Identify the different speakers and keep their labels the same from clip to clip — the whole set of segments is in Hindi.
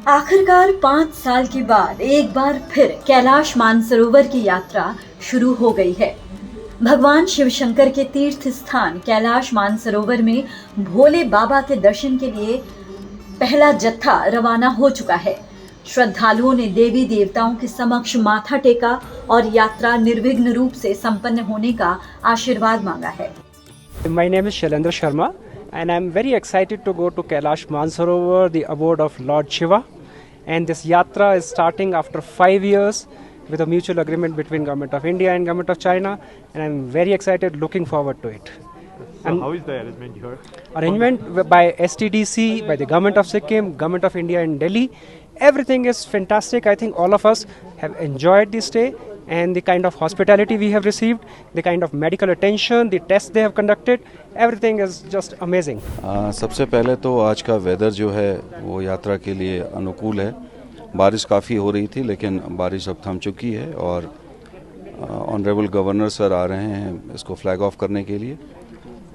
Speaker 1: आखिरकार 5 साल के बाद एक बार फिर कैलाश मानसरोवर की यात्रा शुरू हो गई है। भगवान शिव शंकर के तीर्थ स्थान कैलाश मानसरोवर में भोले बाबा के दर्शन के लिए पहला जत्था रवाना हो चुका है। श्रद्धालुओं ने देवी देवताओं के समक्ष माथा टेका और यात्रा निर्विघ्न रूप से संपन्न होने का आशीर्वाद मांगा है।
Speaker 2: My name is Shailendra Sharma and I'm very excited to go to Kailash Mansarovar, the abode of Lord Shiva. And this yatra is starting after 5 years with a mutual agreement between Government of India and Government of China, and I'm very excited, looking forward to it.
Speaker 3: So how is the arrangement here?
Speaker 2: Arrangement by STDC, by the Government of Sikkim, Government of India in Delhi. Everything is fantastic. I think all of us have enjoyed the stay and the kind of hospitality we have received, the kind of medical attention, the tests they have conducted, everything is just amazing.
Speaker 4: सबसे पहले तो आज का वेदर जो है वो यात्रा के लिए अनुकूल है। बारिश काफ़ी हो रही थी लेकिन बारिश अब थम चुकी है और ऑनरेबल गवर्नर सर आ रहे हैं इसको फ्लैग ऑफ करने के लिए।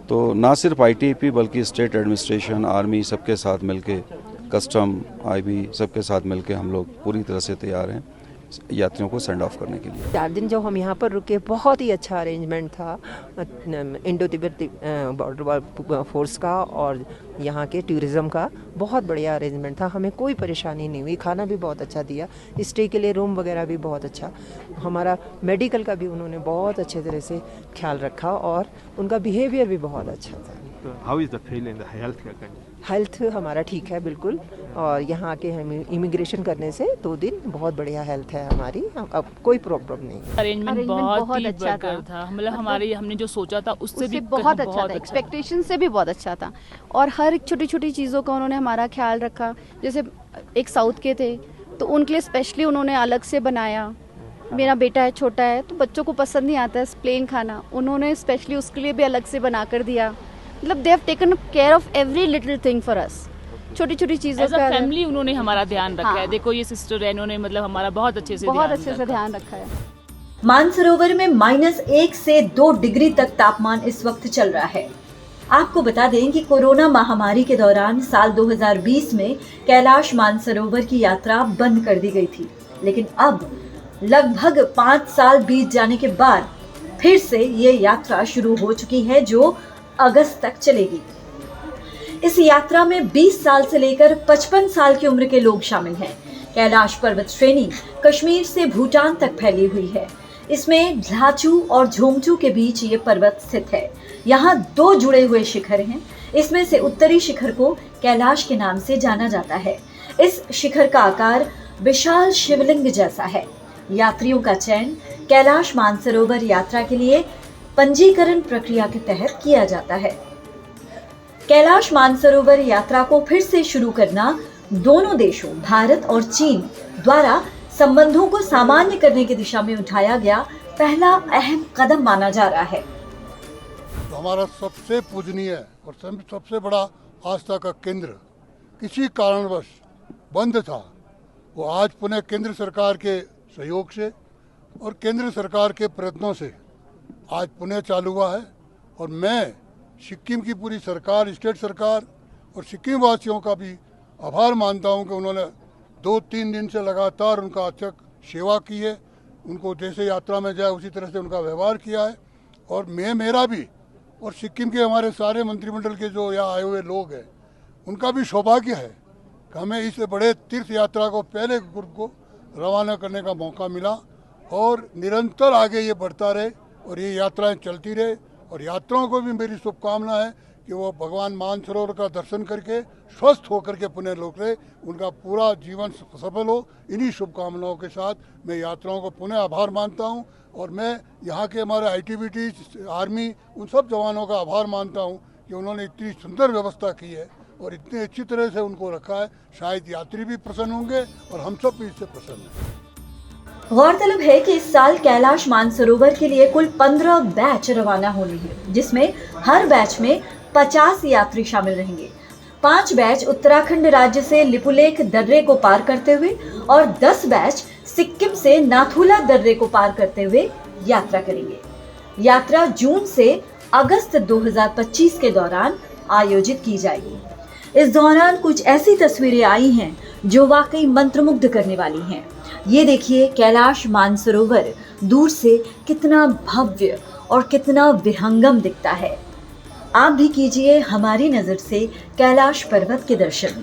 Speaker 4: तो ना सिर्फ ITAP बल्कि स्टेट एडमिनिस्ट्रेशन, आर्मी सबके साथ मिलके, कस्टम, IB सबके साथ मिलके हम लोग पूरी तरह से तैयार हैं यात्रियों को सेंड ऑफ करने के लिए।
Speaker 5: 4 दिन जो हम यहाँ पर रुके बहुत ही अच्छा अरेंजमेंट था इंडो तिब्बत बॉर्डर फोर्स का और यहाँ के टूरिज़्म का बहुत बढ़िया अरेंजमेंट था। हमें कोई परेशानी नहीं हुई, खाना भी बहुत अच्छा दिया, स्टे के लिए रूम वगैरह भी बहुत अच्छा, हमारा मेडिकल का भी उन्होंने बहुत अच्छे तरह से ख्याल रखा और उनका बिहेवियर भी बहुत अच्छा था।
Speaker 3: How is the feel in the health care condition?
Speaker 5: Health हमारा ठीक है बिल्कुल, और यहाँ के हम इमिग्रेशन करने से 2 दिन बहुत बढ़िया हेल्थ है हमारी, अब कोई प्रॉब्लम नहीं।
Speaker 6: अरेंजमेंट बहुत अच्छा था, मतलब हमारी हमने जो सोचा था उससे भी
Speaker 7: बहुत अच्छा था, एक्सपेक्टेशन से भी बहुत अच्छा था और हर एक छोटी छोटी चीज़ों का उन्होंने हमारा ख्याल रखा। जैसे एक साउथ के थे तो उनके लिए स्पेशली उन्होंने अलग से बनाया। मेरा बेटा है, छोटा है, तो बच्चों को पसंद नहीं आता है प्लेन खाना, उन्होंने स्पेशली उसके लिए भी अलग से बना कर दिया। मतलब they have taken care of every little thing for us, छोटी छोटी चीज़ों का
Speaker 6: फैमिली उन्होंने हमारा ध्यान रखा है। देखो ये सिस्टर है, इन्होंने मतलब हमारा बहुत अच्छे से
Speaker 7: ध्यान रखा है।
Speaker 1: मानसरोवर में -1 से 2 डिग्री तक तापमान इस वक्त चल रहा है। आपको बता दें कि कोरोना महामारी के दौरान साल 2020 में कैलाश मानसरोवर की यात्रा बंद कर दी गई थी, लेकिन अब लगभग 5 साल बीत जाने के बाद फिर से ये यात्रा शुरू हो चुकी है जो अगस्त तक चलेगी। इस यात्रा में 20 साल से लेकर 55 साल की उम्र के लोग शामिल हैं। कैलाश पर्वत श्रेणी कश्मीर से भूटान तक फैली हुई है। इसमें झाचू और झोंगचू के बीच ये पर्वत स्थित है। यहाँ 2 जुड़े हुए शिखर हैं। इसमें से उत्तरी शिखर को कैलाश के नाम से जाना जाता है। इस शिखर का आकार विशाल शिवलिंग जैसा है। यात्रियों का चयन कैलाश मानसरोवर यात्रा के लिए पंजीकरण प्रक्रिया के तहत किया जाता है। कैलाश मानसरोवर यात्रा को फिर से शुरू करना दोनों देशों भारत और चीन द्वारा संबंधों को सामान्य करने की दिशा में उठाया गया पहला अहम कदम माना जा रहा है।
Speaker 8: तो हमारा सबसे पूजनीय और सबसे बड़ा आस्था का केंद्र किसी कारणवश बंद था, वो आज पुनः केंद्र सरकार के सहयोग से और केंद्र सरकार के प्रयत्नों से आज पुनः चालू हुआ है। और मैं सिक्किम की पूरी सरकार, स्टेट सरकार और सिक्किम वासियों का भी आभार मानता हूं कि उन्होंने 2-3 दिन से लगातार उनका अथक सेवा की है, उनको जैसे यात्रा में जाए उसी तरह से उनका व्यवहार किया है। और मेरा भी और सिक्किम के हमारे सारे मंत्रिमंडल के जो यहाँ आए हुए लोग हैं उनका भी सौभाग्य है कि हमें इस बड़े तीर्थ यात्रा को पहले ग्रुप को रवाना करने का मौका मिला और निरंतर आगे ये बढ़ता रहे और ये यात्राएं चलती रहे। और यात्राओं को भी मेरी शुभकामना है कि वो भगवान मानसरोवर का दर्शन करके स्वस्थ होकर के पुनः लौटे, उनका पूरा जीवन सफल हो। इन्हीं शुभकामनाओं के साथ मैं यात्राओं को पुनः आभार मानता हूं और मैं यहाँ के हमारे ITBT, आर्मी, उन सब जवानों का आभार मानता हूं कि उन्होंने इतनी सुंदर व्यवस्था की है और इतनी अच्छी तरह से उनको रखा है। शायद यात्री भी प्रसन्न होंगे और हम सब भी इससे प्रसन्न हैं।
Speaker 1: गौरतलब है कि इस साल कैलाश मानसरोवर के लिए कुल 15 बैच रवाना होने हैं, जिसमें हर बैच में 50 यात्री शामिल रहेंगे। 5 बैच उत्तराखंड राज्य से लिपुलेख दर्रे को पार करते हुए और 10 बैच सिक्किम से नाथुला दर्रे को पार करते हुए यात्रा करेंगे। यात्रा जून से अगस्त 2025 के दौरान आयोजित की जाएगी। इस दौरान कुछ ऐसी तस्वीरें आई हैं जो वाकई मंत्रमुग्ध करने वाली हैं। ये देखिए कैलाश मानसरोवर दूर से कितना भव्य और कितना विहंगम दिखता है। आप भी कीजिए हमारी नज़र से कैलाश पर्वत के दर्शन।